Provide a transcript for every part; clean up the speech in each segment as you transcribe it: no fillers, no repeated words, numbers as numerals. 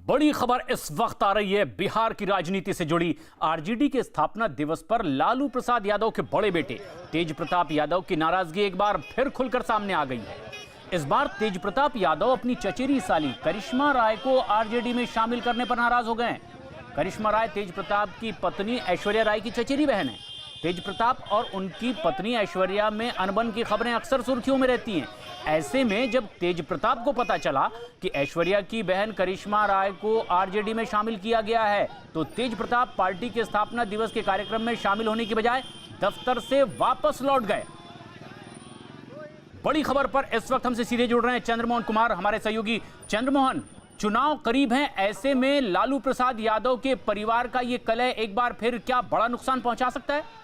बड़ी खबर इस वक्त आ रही है बिहार की राजनीति से जुड़ी। आरजेडी के स्थापना दिवस पर लालू प्रसाद यादव के बड़े बेटे तेज प्रताप यादव की नाराजगी एक बार फिर खुलकर सामने आ गई है। इस बार तेज प्रताप यादव अपनी चचेरी साली करिश्मा राय को आरजेडी में शामिल करने पर नाराज हो गए हैं। करिश्मा राय तेज प्रताप की पत्नी ऐश्वर्या राय की चचेरी बहन है। तेज प्रताप और उनकी पत्नी ऐश्वर्या में अनबन की खबरें अक्सर सुर्खियों में रहती हैं। ऐसे में जब तेज प्रताप को पता चला कि ऐश्वर्या की बहन करिश्मा राय को आरजेडी में शामिल किया गया है, तो तेज प्रताप पार्टी के स्थापना दिवस के कार्यक्रम में शामिल होने की बजाय दफ्तर से वापस लौट गए। बड़ी खबर पर इस वक्त हमसे सीधे जुड़ रहे हैं चंद्रमोहन कुमार, हमारे सहयोगी। चंद्रमोहन, चुनाव करीब हैं, ऐसे में लालू प्रसाद यादव के परिवार का ये कलह एक बार फिर क्या बड़ा नुकसान पहुंचा सकता है?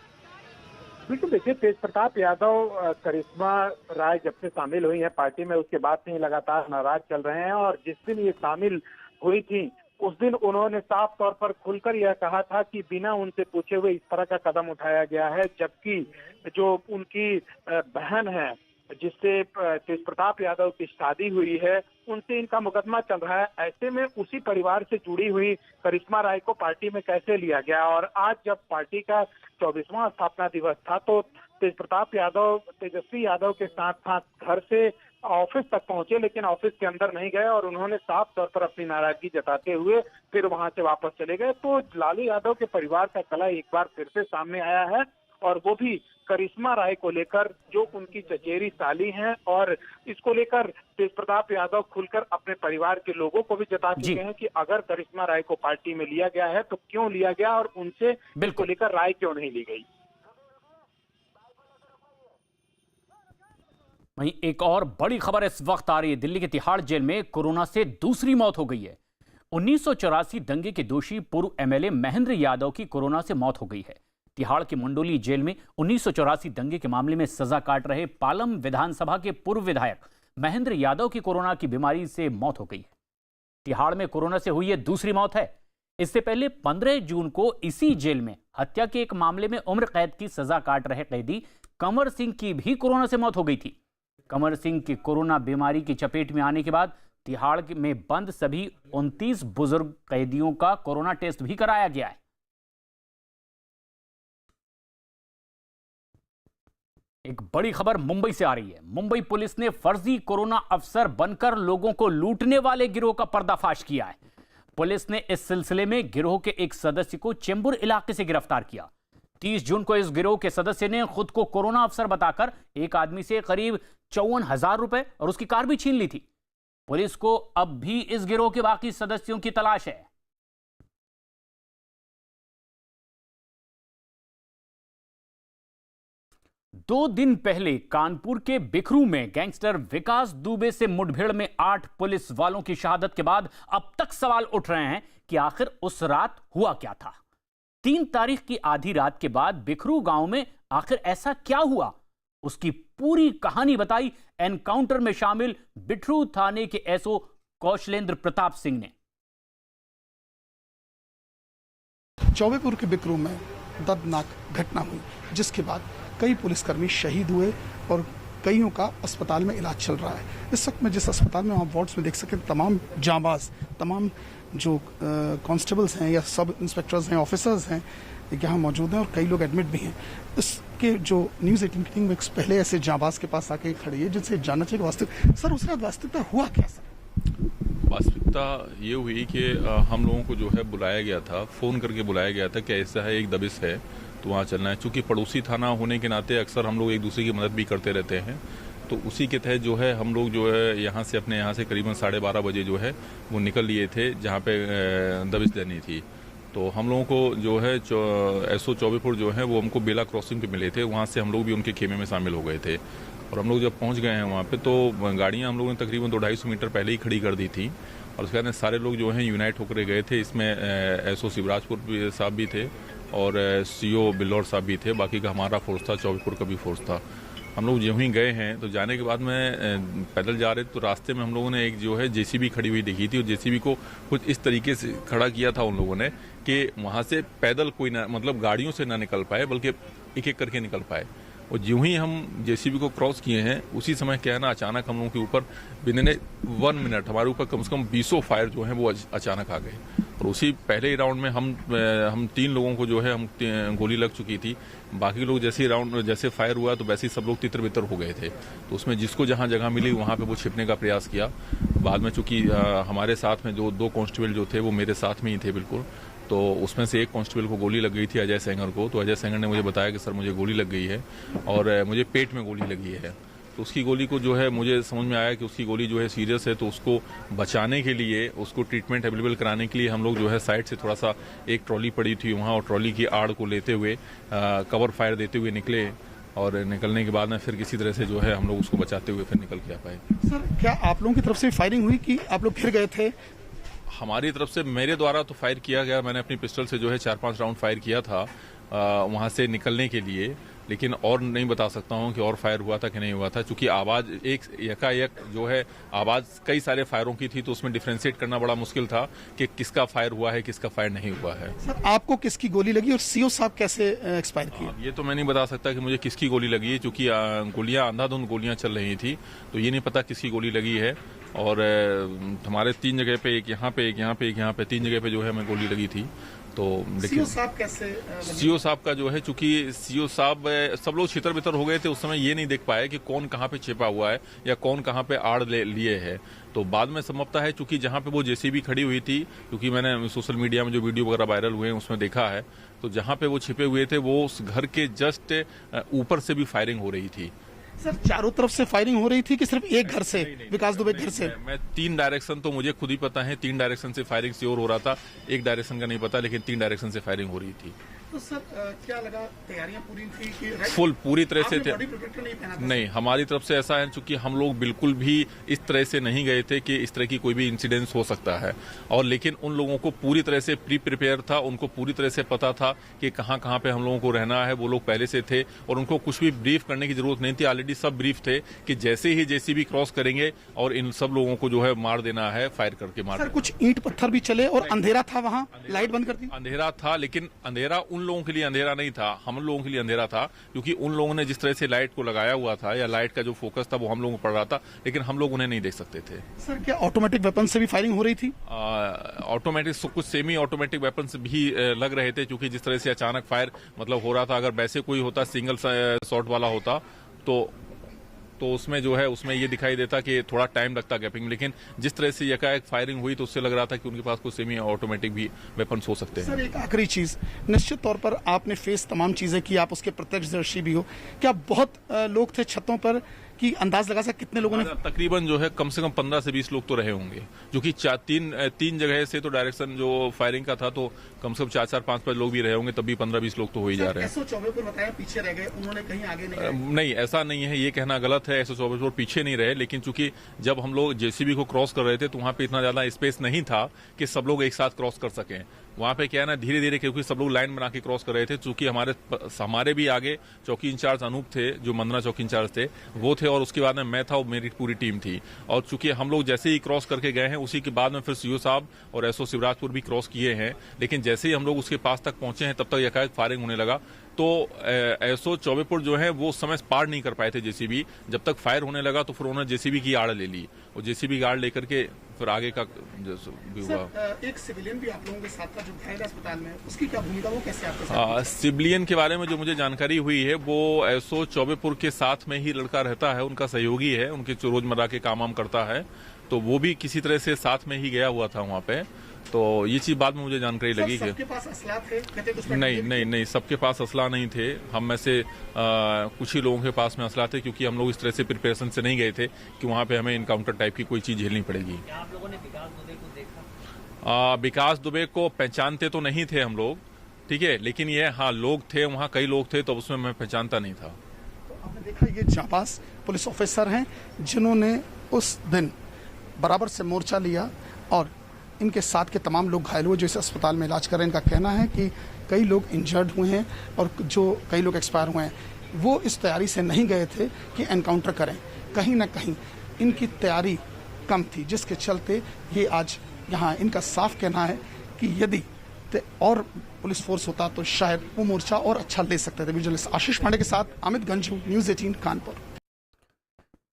बिल्कुल, देखिए तेज प्रताप यादव करिश्मा राय जब से शामिल हुई है पार्टी में, उसके बाद से ही लगातार नाराज चल रहे हैं। और जिस दिन ये शामिल हुई थी उस दिन उन्होंने साफ तौर पर खुलकर यह कहा था कि बिना उनसे पूछे हुए इस तरह का कदम उठाया गया है, जबकि जो उनकी बहन है जिससे तेज प्रताप यादव की शादी हुई है, उनसे इनका मुकदमा चल रहा है। ऐसे में उसी परिवार से जुड़ी हुई करिश्मा राय को पार्टी में कैसे लिया गया? और आज जब पार्टी का 24वां स्थापना दिवस था तो तेज प्रताप यादव तेजस्वी यादव के साथ साथ घर से ऑफिस तक पहुंचे, लेकिन ऑफिस के अंदर नहीं गए और उन्होंने साफ तौर पर अपनी नाराजगी जताते हुए फिर वहां से वापस चले गए। तो लालू यादव के परिवार का कलह एक बार फिर से सामने आया है, और वो भी करिश्मा राय को लेकर, जो उनकी चचेरी साली हैं। और इसको लेकर तेज प्रताप यादव खुलकर अपने परिवार के लोगों को भी जता चुके हैं कि अगर करिश्मा राय को पार्टी में लिया गया है तो क्यों लिया गया और उनसे इसको लेकर राय क्यों नहीं ली गई। वहीं एक और बड़ी खबर इस वक्त आ रही है। दिल्ली के तिहाड़ जेल में कोरोना से दूसरी मौत हो गई है। 1984 दंगे के दोषी पूर्व एमएलए महेंद्र यादव की कोरोना से मौत हो गई है। तिहाड़ के मंडोली जेल में 1984 दंगे के मामले में सजा काट रहे पालम विधानसभा के पूर्व विधायक महेंद्र यादव की कोरोना की बीमारी से मौत हो गई है। तिहाड़ में कोरोना से हुई यह दूसरी मौत है। इससे पहले 15 जून को इसी जेल में हत्या के एक मामले में उम्र कैद की सजा काट रहे कैदी कंवर सिंह की भी कोरोना से मौत हो गई थी। कंवर सिंह की कोरोना बीमारी की चपेट में आने के बाद तिहाड़ में बंद सभी 29 बुजुर्ग कैदियों का कोरोना टेस्ट भी कराया गया है। एक बड़ी खबर मुंबई से आ रही है। मुंबई पुलिस ने फर्जी कोरोना अफसर बनकर लोगों को लूटने वाले गिरोह का पर्दाफाश किया है। पुलिस ने इस सिलसिले में गिरोह के एक सदस्य को चेंबूर इलाके से गिरफ्तार किया। 30 जून को इस गिरोह के सदस्य ने खुद को कोरोना अफसर बताकर एक आदमी से करीब 54,000 रुपए और उसकी कार भी छीन ली थी। पुलिस को अब भी इस गिरोह के बाकी सदस्यों की तलाश है। दो दिन पहले कानपुर के बिखरू में गैंगस्टर विकास दुबे से मुठभेड़ में 8 पुलिस वालों की शहादत के बाद अब तक सवाल उठ रहे हैं कि आखिर उस रात हुआ क्या था। 3 तारीख की आधी रात के बाद बिखरू गांव में आखिर ऐसा क्या हुआ, उसकी पूरी कहानी बताई एनकाउंटर में शामिल बिठरू थाने के एसओ कौशलेंद्र प्रताप सिंह ने। चौबेपुर के बिकरू में दर्दनाक घटना हुई, जिसके बाद कई पुलिसकर्मी शहीद हुए और कईयों का अस्पताल में इलाज चल रहा है। इस वक्त में जिस अस्पताल में आप वार्ड्स में देख सकें, तमाम जांबाज, तमाम जो कांस्टेबल्स हैं या सब इंस्पेक्टर्स हैं, ऑफिसर्स हैं, यहाँ मौजूद हैं और कई लोग एडमिट भी हैं। इसके जो न्यूज़ 18 की टीम में पहले ऐसे जांबाज के पास आके खड़ी है जिनसे जानना चाहिए वास्तविक सर उस रात वास्तविकता हुआ क्या? सर वास्तविकता ये हुई कि हम लोगों को जो है बुलाया गया था, फ़ोन करके बुलाया गया था कि ऐसा है, एक दबिश है तो वहाँ चलना है। चूँकि पड़ोसी थाना होने के नाते अक्सर हम लोग एक दूसरे की मदद भी करते रहते हैं, तो उसी के तहत जो है हम लोग जो है यहाँ से अपने यहाँ से करीबन 12:30 बजे जो है वो निकल लिए थे जहाँ पे दबिश देनी थी। तो हम लोगों को जो है एसओ चौबेपुर जो है वो हमको बेला क्रॉसिंग पे मिले थे। वहाँ से हम लोग भी उनके खेमे में शामिल हो गए थे और हम लोग जब पहुँच गए हैं वहाँ पे तो गाड़ियाँ हम लोगों ने तकरीबन 200-250 मीटर पहले ही खड़ी कर दी थी और उसके बाद सारे लोग जो हैं यूनाइट होकर गए थे। इसमें एसओ शिवराजपुर साहब भी थे और सीओ बिल्लौर साहब भी थे, बाकी का हमारा फोर्स था, चौबेपुर का भी फोर्स था। हम लोग यूँ ही गए हैं तो जाने के बाद में पैदल जा रहे तो रास्ते में हम लोगों ने एक जो है जेसीबी खड़ी हुई देखी थी और जेसीबी को कुछ इस तरीके से खड़ा किया था उन लोगों ने कि वहाँ से पैदल कोई ना, मतलब गाड़ियों से ना निकल पाए बल्कि एक एक करके निकल पाए। और ज्यों ही हम जेसीबी को क्रॉस किए हैं उसी समय क्या है ना, अचानक हम लोगों के ऊपर विदिन 1 मिनट हमारे ऊपर कम से कम 20 फायर जो है वो अचानक आ गए। और उसी पहले ही राउंड में हम 3 लोगों को जो है हम गोली लग चुकी थी। बाकी लोग जैसे फायर हुआ तो वैसे ही सब लोग तितर बितर हो गए थे। तो उसमें जिसको जहां जगह मिली वहां पे वो छिपने का प्रयास किया। बाद में चूंकि हमारे साथ में जो 2 कांस्टेबल जो थे वो मेरे साथ में ही थे बिल्कुल, तो उसमें से एक कांस्टेबल को गोली लग गई थी, अजय सेंगर को। तो अजय सेंगर ने मुझे बताया कि सर मुझे गोली लग गई है और मुझे पेट में गोली लगी है। तो उसकी गोली को जो है मुझे समझ में आया कि उसकी गोली जो है सीरियस है, तो उसको बचाने के लिए, उसको ट्रीटमेंट अवेलेबल कराने के लिए हम लोग जो है साइड से थोड़ा सा एक ट्रॉली पड़ी थी वहाँ, और ट्रॉली की आड़ को लेते हुए कवर फायर देते हुए निकले। और निकलने के बाद में फिर किसी तरह से जो है हम लोग उसको बचाते हुए फिर निकल के आ पाए। सर क्या आप लोगों की तरफ से फायरिंग हुई कि आप लोग घिर गए थे? हमारी तरफ से मेरे द्वारा तो फायर किया गया, मैंने अपनी पिस्टल से जो है 4-5 राउंड फायर किया था वहां से निकलने के लिए, लेकिन और नहीं बता सकता हूं कि और फायर हुआ था कि नहीं हुआ था, क्योंकि आवाज एक यकायक जो है आवाज कई सारे फायरों की थी, तो उसमें डिफरेंशिएट करना बड़ा मुश्किल था कि किसका फायर हुआ है किसका फायर नहीं हुआ है। सर आपको किसकी गोली लगी और सीओ साहब कैसे एक्सपायर किए? ये तो मैं नहीं बता सकता कि मुझे किसकी गोली लगी है, क्योंकि गोलियां अंधाधुंध गोलियां चल रही थी, तो ये नहीं पता किसकी गोली लगी है। और हमारे 3 जगह पे, एक यहाँ पे, एक यहाँ पे, एक यहाँ पे, 3 जगह पे जो है हमें गोली लगी थी। तो सीओ साहब कैसे? सीओ साहब का जो है, चूंकि सीओ साहब सब लोग छितर बितर हो गए थे उस समय, ये नहीं देख पाए कि कौन कहाँ पे छिपा हुआ है या कौन कहाँ पे आड़ लिए है। तो बाद में संभवतः है, चूंकि जहाँ पे वो जेसीबी खड़ी हुई थी, क्योंकि मैंने सोशल मीडिया में जो वीडियो वगैरह वायरल हुए हैं उसमें देखा है, तो जहाँ पे वो छिपे हुए थे वो उस घर के जस्ट ऊपर से भी फायरिंग हो रही थी। सर चारों तरफ से फायरिंग हो रही थी कि सिर्फ एक घर से? विकास दुबे घर से? मैं 3 डायरेक्शन तो मुझे खुद ही पता है, 3 डायरेक्शन से फायरिंग श्योर हो रहा था, एक डायरेक्शन का नहीं पता, लेकिन 3 डायरेक्शन से फायरिंग हो रही थी। तो सर क्या लगा, तैयारियां पूरी थी कि फुल पूरी तरह से बॉडी प्रोटेक्टर नहीं पहना था? नहीं, हमारी तरफ से ऐसा है, चूंकि हम लोग बिल्कुल भी इस तरह से नहीं गए थे कि इस तरह की कोई भी इंसिडेंस हो सकता है। और लेकिन उन लोगों को पूरी तरह से प्रिपेयर था, उनको पूरी तरह से पता था कि कहाँ कहाँ पे हम लोगों को रहना है, वो लोग पहले से थे और उनको कुछ भी ब्रीफ करने की जरूरत नहीं थी। ऑलरेडी सब ब्रीफ थे कि जैसे ही जेसीबी क्रॉस करेंगे और इन सब लोगों को जो है मार देना है, फायर करके मार। सर कुछ ईंट पत्थर भी चले और अंधेरा था वहाँ, लाइट बंद कर दी? अंधेरा था, लेकिन अंधेरा उन लोगों के लिए अंधेरा नहीं था, हम लोगों के लिए अंधेरा था, क्योंकि उन लोगों ने जिस तरह से लाइट को लगाया हुआ था या लाइट का जो फोकस था वो हम लोगों को पड़ रहा था, लेकिन हम लोग उन्हें नहीं देख सकते थे। सर क्या ऑटोमेटिक वेपन से भी फायरिंग हो रही थी? ऑटोमेटिक कुछ सेमी ऑटोमेटिक वेपन्स भी लग रहे थे, क्योंकि जिस तरह से अचानक फायर मतलब हो रहा था, अगर वैसे कोई होता सिंगल शॉट वाला होता तो उसमें जो है उसमें ये दिखाई देता कि थोड़ा टाइम लगता गैपिंग, लेकिन जिस तरह से एकाएक फायरिंग हुई तो उससे लग रहा था कि उनके पास कुछ सेमी ऑटोमेटिक भी वेपन्स हो सकते हैं। सर एक आखिरी चीज, निश्चित तौर पर आपने फेस तमाम चीजें की, आप उसके प्रत्यक्षदर्शी भी हो, क्या बहुत लोग थे छतों पर कि अंदाज लगा सकते कितने लोगों ने? तकरीबन जो है कम से कम 15 से 20 लोग तो रहे होंगे, जो कि 3 जगह से तो डायरेक्शन जो फायरिंग का था, तो कम से कम 4-4, 5-5 लोग भी रहे होंगे, तब भी 15-20 लोग तो हो ही जा रहे हैं। SO चौबेपुर बताया पीछे रह गए, उन्होंने कहीं आगे नहीं? नहीं, ऐसा नहीं है, ये कहना गलत है, SO चौबेपुर पीछे नहीं रहे, लेकिन चूंकि जब हम लोग जेसीबी को क्रॉस कर रहे थे तो वहां पे इतना ज्यादा स्पेस नहीं था कि सब लोग एक साथ क्रॉस कर सकें। वहां पे क्या है ना, धीरे धीरे, क्योंकि सब लोग लाइन बना के क्रॉस कर रहे थे, चूंकि हमारे भी आगे चौकी इंचार्ज अनूप थे, जो मंदना चौकी इंचार्ज थे वो थे, और उसके बाद में मैं था और मेरी पूरी टीम थी। और चूंकि हम लोग जैसे ही क्रॉस करके गए हैं, उसी के बाद में फिर सीओ साहब और SO शिवराजपुर भी क्रॉस किए हैं, लेकिन जैसे ही हम लोग उसके पास तक पहुंचे हैं तब तक एकाएक फायरिंग होने लगा। तो SO चौबेपुर जो है वो उस समय पार नहीं कर पाए थे जेसीबी, जब तक फायर होने लगा तो फिर उन्होंने जेसीबी की आड़ ले ली, और जेसीबी की आड़ लेकर के फिर आगे का भी हुआ। एक सिविलियन भी आप लोगों के साथ था जो घायल अस्पताल में, उसकी क्या भूमिका, वो कैसे आपके साथ? सिविलियन के बारे में जो मुझे जानकारी हुई है, वो SO चौबेपुर के साथ में ही लड़का रहता है, उनका सहयोगी है, उनके रोजमर्रा के काम वाम करता है, तो वो भी किसी तरह से साथ में ही गया हुआ था वहाँ पे। तो ये चीज बाद में मुझे जानकारी लगी कि सबके पास असला थे? नहीं, सबके पास असला नहीं थे। हम में से कुछ ही लोगों के पास में असला थे, क्योंकि हम लोग इस तरह से प्रिपरेशन से नहीं गए थे कि वहाँ पे हमें इनकाउंटर टाइप की कोई चीज झेलनी पड़ेगी। आप लोगों ने विकास दुबे को देखा? विकास दुबे को पहचानते तो नहीं थे हम लोग, ठीक है, लेकिन ये हाँ लोग थे वहाँ, कई लोग थे, तो उसमें मैं पहचानता नहीं था। तो आपने देखा ये जांबाज पुलिस ऑफिसर हैं जिन्होंने उस दिन बराबर से मोर्चा लिया, और इनके साथ के तमाम लोग घायल हुए जो इस अस्पताल में इलाज कर रहे हैं। इनका कहना है कि कई लोग इंजर्ड हुए हैं और जो कई लोग एक्सपायर हुए हैं, वो इस तैयारी से नहीं गए थे कि एनकाउंटर करें, कहीं ना कहीं इनकी तैयारी कम थी, जिसके चलते ये आज यहाँ, इनका साफ कहना है कि यदि तो और पुलिस फोर्स होता तो शायद वो मोर्चा और अच्छा ले सकते थे। विजुअलिस्ट आशीष पांडे के साथ Amit Ganju, news 18 Kanpur.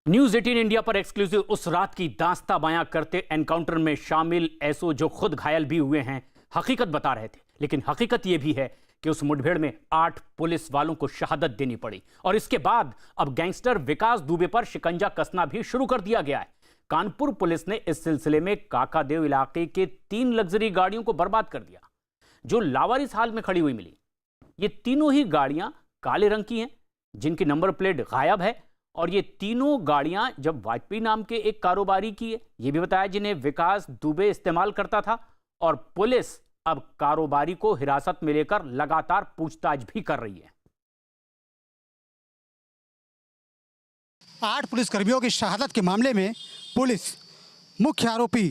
News 18 India पर एक्सक्लूसिव उस रात की दास्तां बयां करते एनकाउंटर में शामिल एसओ जो खुद घायल भी हुए हैं हकीकत बता रहे थे। लेकिन हकीकत यह भी है कि उस मुठभेड़ में 8 पुलिस वालों को शहादत देनी पड़ी और इसके बाद अब गैंगस्टर विकास दुबे पर शिकंजा कसना भी शुरू कर दिया गया है। कानपुर पुलिस ने इस सिलसिले में काकादेव इलाके के 3 लग्जरी गाड़ियों को बर्बाद कर दिया जो लावारिस हाल में खड़ी हुई मिली। ये तीनों ही गाड़ियां काले रंग की हैं जिनकी नंबर प्लेट गायब है और ये तीनों गाड़ियां जब वाजपेयी नाम के एक कारोबारी की है, ये भी बताया, जिन्हें विकास दुबे इस्तेमाल करता था। और पुलिस अब कारोबारी को हिरासत में लेकर लगातार पूछताछ भी कर रही है। 8 पुलिसकर्मियों की शहादत के मामले में पुलिस मुख्य आरोपी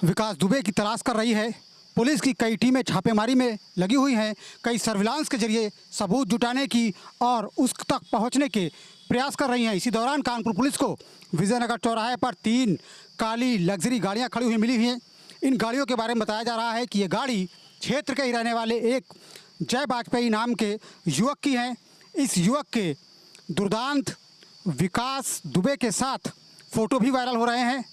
विकास दुबे की तलाश कर रही है। पुलिस की कई टीमें छापेमारी में लगी हुई हैं, कई सर्विलांस के जरिए सबूत जुटाने की और उस तक पहुंचने के प्रयास कर रही हैं। इसी दौरान कानपुर पुलिस को विजयनगर चौराहे पर 3 काली लग्जरी गाड़ियां खड़ी हुई मिली हुई हैं। इन गाड़ियों के बारे में बताया जा रहा है कि ये गाड़ी क्षेत्र के ही रहने वाले एक जय वाजपेयी नाम के युवक की हैं। इस युवक के दुर्दांत विकास दुबे के साथ फ़ोटो भी वायरल हो रहे हैं।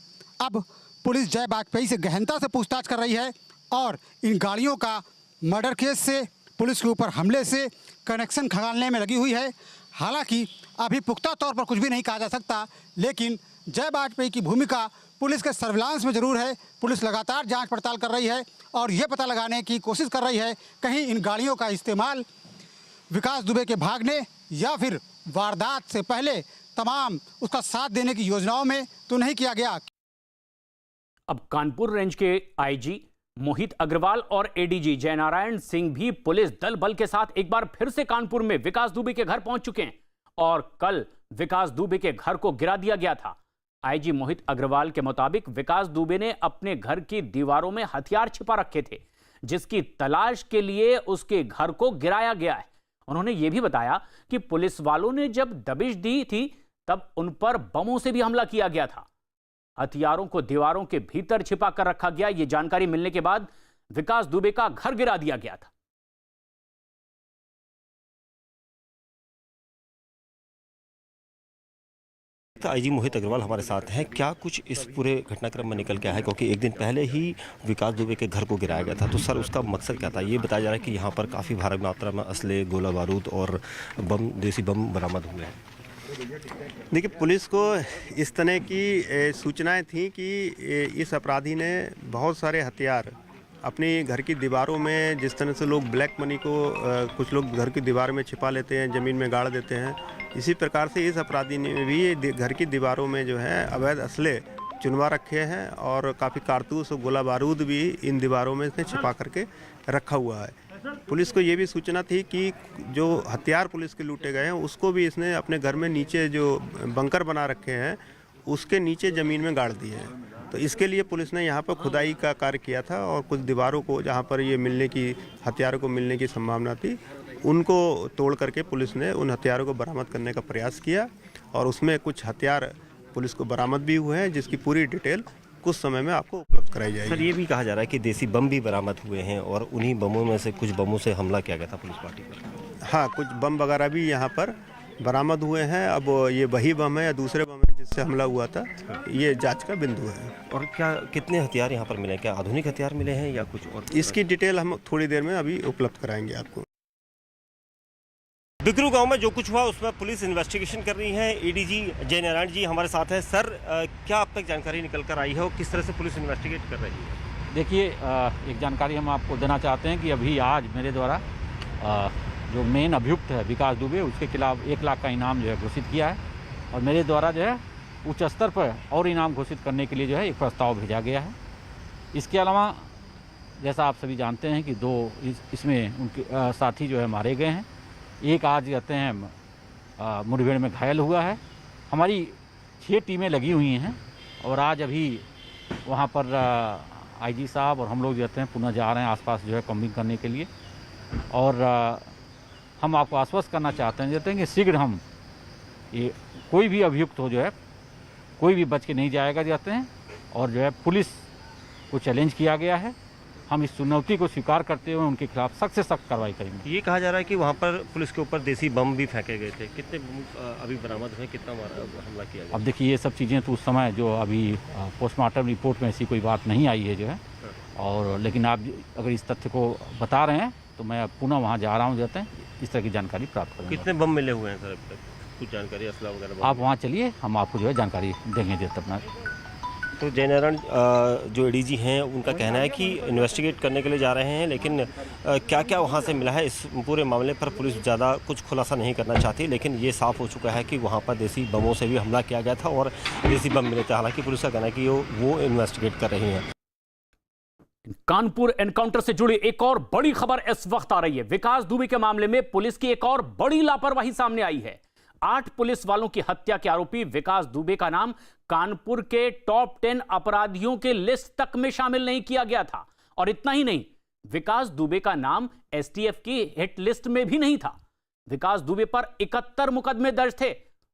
अब पुलिस जय वाजपेयी से गहनता से पूछताछ कर रही है और इन गाड़ियों का मर्डर केस से, पुलिस के ऊपर हमले से कनेक्शन खंगालने में लगी हुई है। हालांकि अभी पुख्ता तौर पर कुछ भी नहीं कहा जा सकता, लेकिन जय वाजपेयी की भूमिका पुलिस के सर्विलांस में ज़रूर है। पुलिस लगातार जांच पड़ताल कर रही है और ये पता लगाने की कोशिश कर रही है कहीं इन गाड़ियों का इस्तेमाल विकास दुबे के भागने या फिर वारदात से पहले तमाम उसका साथ देने की योजनाओं में तो नहीं किया गया। अब कानपुर रेंज के आईजी मोहित अग्रवाल और एडीजी जयनारायण सिंह भी पुलिस दल बल के साथ एक बार फिर से कानपुर में विकास दुबे के घर पहुंच चुके हैं और कल विकास दुबे के घर को गिरा दिया गया था। आईजी मोहित अग्रवाल के मुताबिक विकास दुबे ने अपने घर की दीवारों में हथियार छिपा रखे थे जिसकी तलाश के लिए उसके घर को गिराया गया है। उन्होंने यह भी बताया कि पुलिस वालों ने जब दबिश दी थी तब उन पर बमों से भी हमला किया गया था। हथियारों को दीवारों के भीतर छिपा कर रखा गया। यह जानकारी मिलने के बाद विकास दुबे का घर गिरा दिया गया था। आईजी मोहित अग्रवाल हमारे साथ हैं। क्या कुछ इस पूरे घटनाक्रम में निकल के आया है, क्योंकि एक दिन पहले ही विकास दुबे के घर को गिराया गया था, तो सर उसका मकसद क्या था? ये बताया जा रहा है कि यहाँ पर काफ़ी भारी मात्रा में असले, गोला बारूद और बम, देसी बम बरामद हुए हैं। देखिए, पुलिस को इस तरह की सूचनाएं थी कि इस अपराधी ने बहुत सारे हथियार अपने घर की दीवारों में, जिस तरह से लोग ब्लैक मनी को कुछ लोग घर की दीवार में छिपा लेते हैं, ज़मीन में गाड़ देते हैं, इसी प्रकार से इस अपराधी ने भी घर की दीवारों में जो है अवैध असले चुनवा रखे हैं और काफ़ी कारतूस और गोला बारूद भी इन दीवारों में इसने छिपा करके रखा हुआ है। पुलिस को ये भी सूचना थी कि जो हथियार पुलिस के लूटे गए हैं उसको भी इसने अपने घर में नीचे जो बंकर बना रखे हैं उसके नीचे ज़मीन में गाड़ दिए हैं। तो इसके लिए पुलिस ने यहाँ पर खुदाई का कार्य किया था और कुछ दीवारों को जहाँ पर ये मिलने की, हथियारों को मिलने की संभावना थी, उनको तोड़ करके पुलिस ने उन हथियारों को बरामद करने का प्रयास किया और उसमें कुछ हथियार पुलिस को बरामद भी हुए हैं जिसकी पूरी डिटेल कुछ समय में आपको उपलब्ध कराई जाएगी। सर, ये भी कहा जा रहा है कि देसी बम भी बरामद हुए हैं और उन्हीं बमों में से कुछ बमों से हमला किया गया था पुलिस पार्टी पर। हाँ, कुछ बम वगैरह भी यहाँ पर बरामद हुए हैं। अब ये वही बम है या दूसरे बम है जिससे हमला हुआ था, ये जांच का बिंदु है। और क्या कितने हथियार यहाँ पर मिले? क्या आधुनिक हथियार मिले हैं या कुछ और? इसकी डिटेल हम थोड़ी देर में अभी उपलब्ध कराएंगे आपको। बिकरू गांव में जो कुछ हुआ उसमें पुलिस इन्वेस्टिगेशन कर रही है। एडीजी जयनारायण जी हमारे साथ हैं। सर, क्या अब तक जानकारी निकल कर आई है और किस तरह से पुलिस इन्वेस्टिगेट कर रही है? देखिए, एक जानकारी हम आपको देना चाहते हैं कि अभी आज मेरे द्वारा जो मेन अभियुक्त है विकास दुबे, उसके खिलाफ 1 लाख का इनाम जो है घोषित किया है और मेरे द्वारा जो है उच्च स्तर पर और इनाम घोषित करने के लिए जो है एक प्रस्ताव भेजा गया है। इसके अलावा जैसा आप सभी जानते हैं कि 2 इसमें उनके साथी जो है मारे गए हैं। एक आज कहते हैं मुठभेड़ में घायल हुआ है। हमारी 6 टीमें लगी हुई हैं और आज अभी वहाँ पर आईजी साहब और हम लोग जो हैं पुनः जा रहे हैं आसपास जो है कॉम्बिंग करने के लिए। और हम आपको आश्वस्त करना चाहते हैं कि शीघ्र हम ये कोई भी अभियुक्त हो जो है कोई भी बच के नहीं जाएगा जाते हैं। और जो है पुलिस को चैलेंज किया गया है हम इस चुनौती को स्वीकार करते हुए उनके खिलाफ सख्त से सख्त कार्रवाई करेंगे। ये कहा जा रहा है कि वहाँ पर पुलिस के ऊपर देसी बम भी फेंके गए थे, कितने बम अभी बरामद हुए, कितना हमला किया गया? अब देखिए ये सब चीज़ें तो उस समय जो अभी पोस्टमार्टम रिपोर्ट में ऐसी कोई बात नहीं आई है जो है, और लेकिन आप अगर इस तथ्य को बता रहे हैं तो मैं पुनः वहाँ जा रहा हूँ, जाते हैं इस तरह की जानकारी प्राप्त करेंगे। कितने बम मिले हुए हैं सर अभी तक, कुछ जानकारी, असला वगैरह? आप वहाँ चलिए, हम आपको जो है जानकारी देंगे जब तक। तो जयनारायण जो एडीजी हैं उनका कहना है कि इन्वेस्टिगेट करने के लिए जा रहे हैं, लेकिन क्या क्या वहाँ से मिला है इस पूरे मामले पर पुलिस ज़्यादा कुछ खुलासा नहीं करना चाहती, लेकिन ये साफ हो चुका है कि वहाँ पर देसी बमों से भी हमला किया गया था और देसी बम मिले थे। हालांकि पुलिस का कहना है कि वो इन्वेस्टिगेट कर रही हैं। कानपुर एनकाउंटर से जुड़ी एक और बड़ी खबर इस वक्त आ रही है। विकास दुबे के मामले में पुलिस की एक और बड़ी लापरवाही सामने आई है। 8 पुलिस वालों की हत्या के आरोपी विकास दुबे का नाम कानपुर के टॉप 10 अपराधियों के लिस्ट तक में शामिल नहीं किया गया था। और इतना ही नहीं, विकास दुबे का नाम एसटीएफ की हिट लिस्ट में भी नहीं था। विकास दुबे पर 71 मुकदमे दर्ज थे,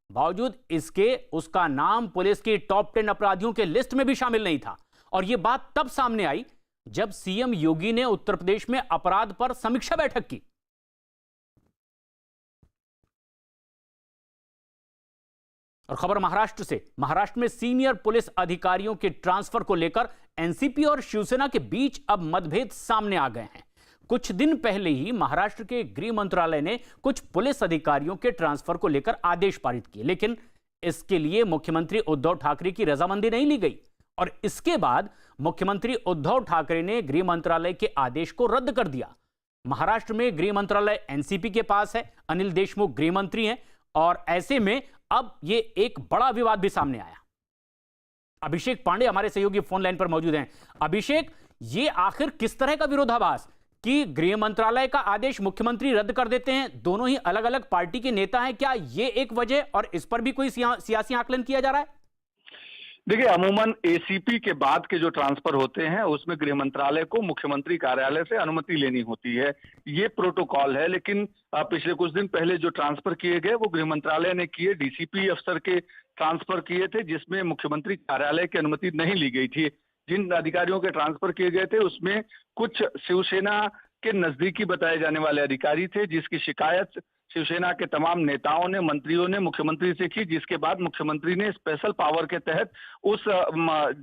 बावजूद इसके उसका नाम पुलिस की टॉप 10 अपराधियों के लिस्ट में भी शामिल नहीं था। और यह बात तब सामने आई जब सीएम योगी ने उत्तर प्रदेश में अपराध पर समीक्षा बैठक की। और खबर महाराष्ट्र से। महाराष्ट्र में सीनियर पुलिस अधिकारियों के ट्रांसफर को लेकर एनसीपी और शिवसेना के बीच अब मतभेद सामने आ गए हैं। कुछ दिन पहले ही महाराष्ट्र के गृह मंत्रालय ने कुछ पुलिस अधिकारियों के ट्रांसफर को लेकर आदेश पारित किए, लेकिन इसके लिए मुख्यमंत्री उद्धव ठाकरे की रजामंदी नहीं ली गई। और इसके बाद मुख्यमंत्री उद्धव ठाकरे ने गृह मंत्रालय के आदेश को रद्द कर दिया। महाराष्ट्र में गृह मंत्रालय एनसीपी के पास है, अनिल देशमुख गृह मंत्री हैं, और ऐसे में अब ये एक बड़ा विवाद भी सामने आया। अभिषेक पांडे हमारे सहयोगी फोन लाइन पर मौजूद हैं। अभिषेक, ये आखिर किस तरह का विरोधाभास कि गृह मंत्रालय का आदेश मुख्यमंत्री रद्द कर देते हैं? दोनों ही अलग अलग पार्टी के नेता हैं, क्या ये एक वजह, और इस पर भी कोई सियासी आकलन किया जा रहा है? देखिए, अमूमन एसीपी के बाद के जो ट्रांसफर होते हैं उसमें गृह मंत्रालय को मुख्यमंत्री कार्यालय से अनुमति लेनी होती है, ये प्रोटोकॉल है। लेकिन पिछले कुछ दिन पहले जो ट्रांसफर किए गए वो गृह मंत्रालय ने किए, डीसीपी अफसर के ट्रांसफर किए थे, जिसमें मुख्यमंत्री कार्यालय की अनुमति नहीं ली गई थी। जिन अधिकारियों के ट्रांसफर किए गए थे उसमें कुछ शिवसेना के नजदीकी बताए जाने वाले अधिकारी थे, जिसकी शिकायत शिवसेना के तमाम नेताओं ने, मंत्रियों ने मुख्यमंत्री से की, जिसके बाद मुख्यमंत्री ने स्पेशल पावर के तहत उस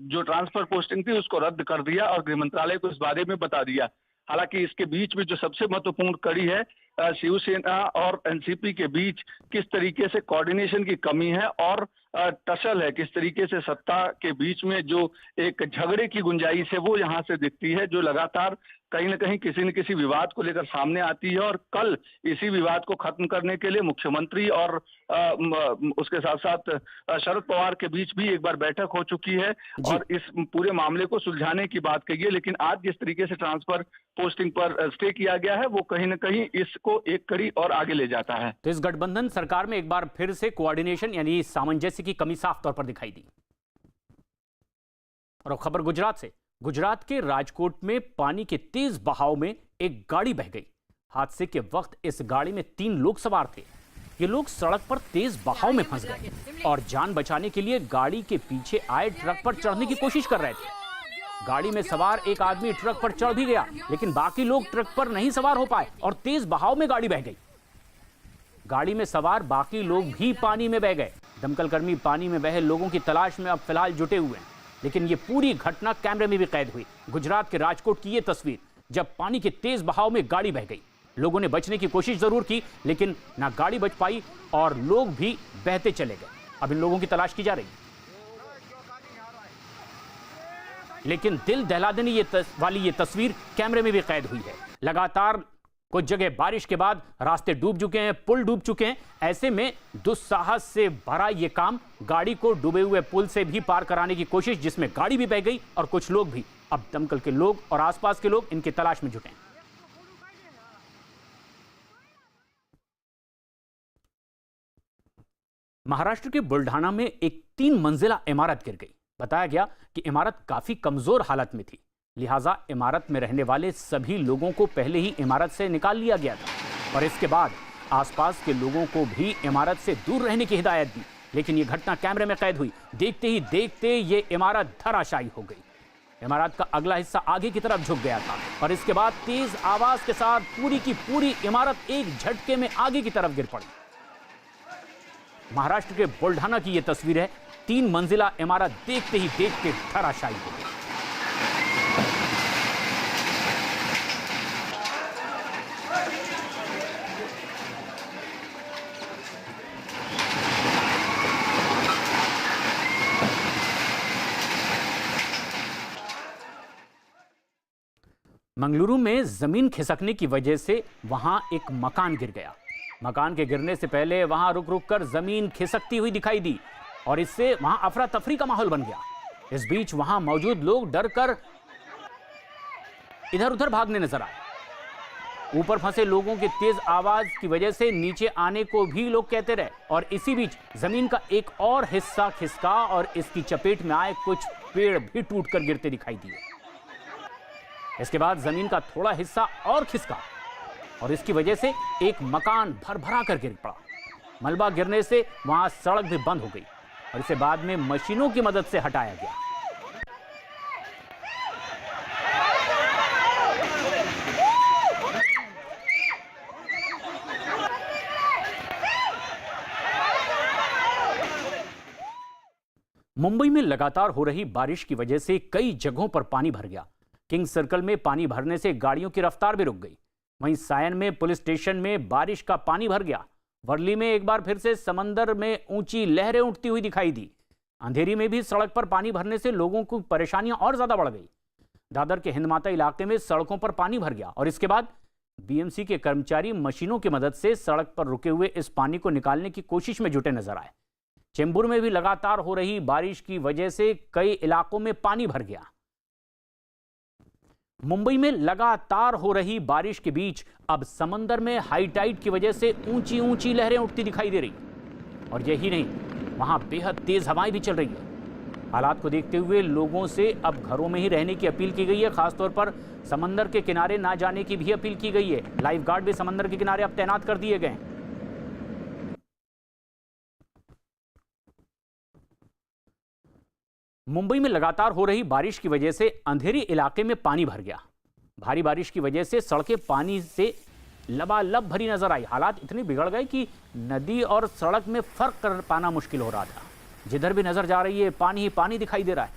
जो ट्रांसफर पोस्टिंग थी उसको रद्द कर दिया और गृह मंत्रालय को इस बारे में बता दिया। हालांकि इसके बीच में जो सबसे महत्वपूर्ण कड़ी है, शिवसेना और एनसीपी के बीच किस तरीके से कोऑर्डिनेशन की कमी है और टसल है, किस तरीके से सत्ता के बीच में जो एक झगड़े की गुंजाइश है वो यहाँ से दिखती है, जो लगातार कहीं न कहीं किसी न किसी विवाद को लेकर सामने आती है। और कल इसी विवाद को खत्म करने के लिए मुख्यमंत्री और उसके साथ साथ शरद पवार के बीच भी एक बार बैठक हो चुकी है और इस पूरे मामले को सुलझाने की बात कही है। लेकिन आज जिस तरीके से ट्रांसफर पोस्टिंग पर स्टे किया गया है वो कहीं न कहीं इसको एक कड़ी और आगे ले जाता है। तो इस गठबंधन सरकार में एक बार फिर से कोऑर्डिनेशन यानी सामंजस्य की कमी साफ तौर पर दिखाई दी। और अब खबर गुजरात से। गुजरात के राजकोट में पानी के तेज बहाव में एक गाड़ी बह गई। हादसे के वक्त इस गाड़ी में 3 लोग सवार थे। ये लोग सड़क पर तेज बहाव में फंस गए और जान बचाने के लिए गाड़ी के पीछे आए ट्रक पर चढ़ने की कोशिश कर रहे थे। गाड़ी में सवार एक आदमी ट्रक पर चढ़ भी गया, लेकिन बाकी लोग ट्रक पर नहीं सवार हो पाए और तेज बहाव में गाड़ी बह गई। गाड़ी में सवार बाकी लोग भी पानी में बह गए। दमकल कर्मी पानी में बहे लोगों की तलाश में अब फिलहाल जुटे हुए हैं, लेकिन ये पूरी घटना कैमरे में भी कैद हुई। गुजरात के राजकोट की ये तस्वीर, जब पानी के तेज बहाव में गाड़ी बह गई। लोगों ने बचने की कोशिश जरूर की, लेकिन ना गाड़ी बच पाई और लोग भी बहते चले गए। अब इन लोगों की तलाश की जा रही है। लेकिन दिल दहला देने वाली ये तस्वीर कैमरे में भी कैद हुई है। लगातार कुछ जगह बारिश के बाद रास्ते डूब चुके हैं, पुल डूब चुके हैं। ऐसे में दुस्साहस से भरा ये काम, गाड़ी को डूबे हुए पुल से भी पार कराने की कोशिश, जिसमें गाड़ी भी बह गई और कुछ लोग भी। अब दमकल के लोग और आसपास के लोग इनकी तलाश में जुटे हैं। महाराष्ट्र के बुल्ढाना में एक 3 मंजिला इमारत गिर गई। बताया गया कि इमारत काफी कमजोर हालत में थी, लिहाजा इमारत में रहने वाले सभी लोगों को पहले ही इमारत से निकाल लिया गया था और इसके बाद आसपास के लोगों को भी इमारत से दूर रहने की हिदायत दी। लेकिन यह घटना कैमरे में कैद हुई। देखते ही देखते ये इमारत धराशायी हो गई। इमारत का अगला हिस्सा आगे की तरफ झुक गया था और इसके बाद तेज आवाज के साथ पूरी की पूरी इमारत एक झटके में आगे की तरफ गिर पड़ी। महाराष्ट्र के बुल्ढाना की यह तस्वीर है। 3 मंजिला इमारत देखते ही देखते धराशायी हो गई। मंगलुरु में जमीन खिसकने की वजह से वहां एक मकान गिर गया। मकान के गिरने से पहले वहां रुक रुक कर जमीन खिसकती हुई दिखाई दी और इससे वहां अफरा तफरी का माहौल बन गया। इस बीच वहां मौजूद लोग डर कर इधर उधर भागने नजर आए। ऊपर फंसे लोगों की तेज आवाज की वजह से नीचे आने को भी लोग कहते रहे और इसी बीच जमीन का एक और हिस्सा खिसका और इसकी चपेट में आए कुछ पेड़ भी टूटकर गिरते दिखाई दिए। इसके बाद जमीन का थोड़ा हिस्सा और खिसका और इसकी वजह से एक मकान भरभरा कर गिर पड़ा। मलबा गिरने से वहां सड़क भी बंद हो गई और इसे बाद में मशीनों की मदद से हटाया गया। मुंबई में लगातार हो रही बारिश की वजह से कई जगहों पर पानी भर गया। किंग सर्कल में पानी भरने से गाड़ियों की रफ्तार भी रुक गई। वहीं सायन में पुलिस स्टेशन में बारिश का पानी भर गया। वर्ली में एक बार फिर से समंदर में ऊंची लहरें उठती हुई दिखाई दी। अंधेरी में भी सड़क पर पानी भरने से लोगों की परेशानियां और ज्यादा बढ़ गई। दादर के हिंदमाता इलाके में सड़कों पर पानी भर गया और इसके बाद बीएमसी के कर्मचारी मशीनों की मदद से सड़क पर रुके हुए इस पानी को निकालने की कोशिश में जुटे नजर आए। चेंबूर में भी लगातार हो रही बारिश की वजह से कई इलाकों में पानी भर गया। मुंबई में लगातार हो रही बारिश के बीच अब समंदर में हाई टाइड की वजह से ऊंची ऊंची लहरें उठती दिखाई दे रही और यही नहीं, वहां बेहद तेज हवाएं भी चल रही है। हालात को देखते हुए लोगों से अब घरों में ही रहने की अपील की गई है। खासतौर पर समंदर के किनारे ना जाने की भी अपील की गई है। लाइफ गार्ड भी समंदर के किनारे अब तैनात कर दिए गए हैं। मुंबई में लगातार हो रही बारिश की वजह से अंधेरी इलाके में पानी भर गया। भारी बारिश की वजह से सड़कें पानी से लबालब भरी नजर आई। हालात इतने बिगड़ गए कि नदी और सड़क में फर्क कर पाना मुश्किल हो रहा था। जिधर भी नजर जा रही है पानी ही पानी दिखाई दे रहा है।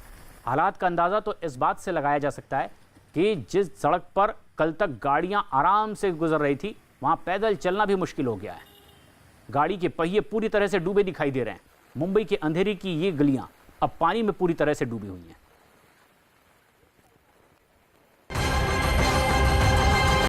हालात का अंदाजा तो इस बात से लगाया जा सकता है कि जिस सड़क पर कल तक गाड़ियां आराम से गुजर रही थी वहां पैदल चलना भी मुश्किल हो गया है। गाड़ी के पहिए पूरी तरह से डूबे दिखाई दे रहे हैं। मुंबई के अंधेरी की ये गलियां अब पानी में पूरी तरह से डूबी हुई हैं।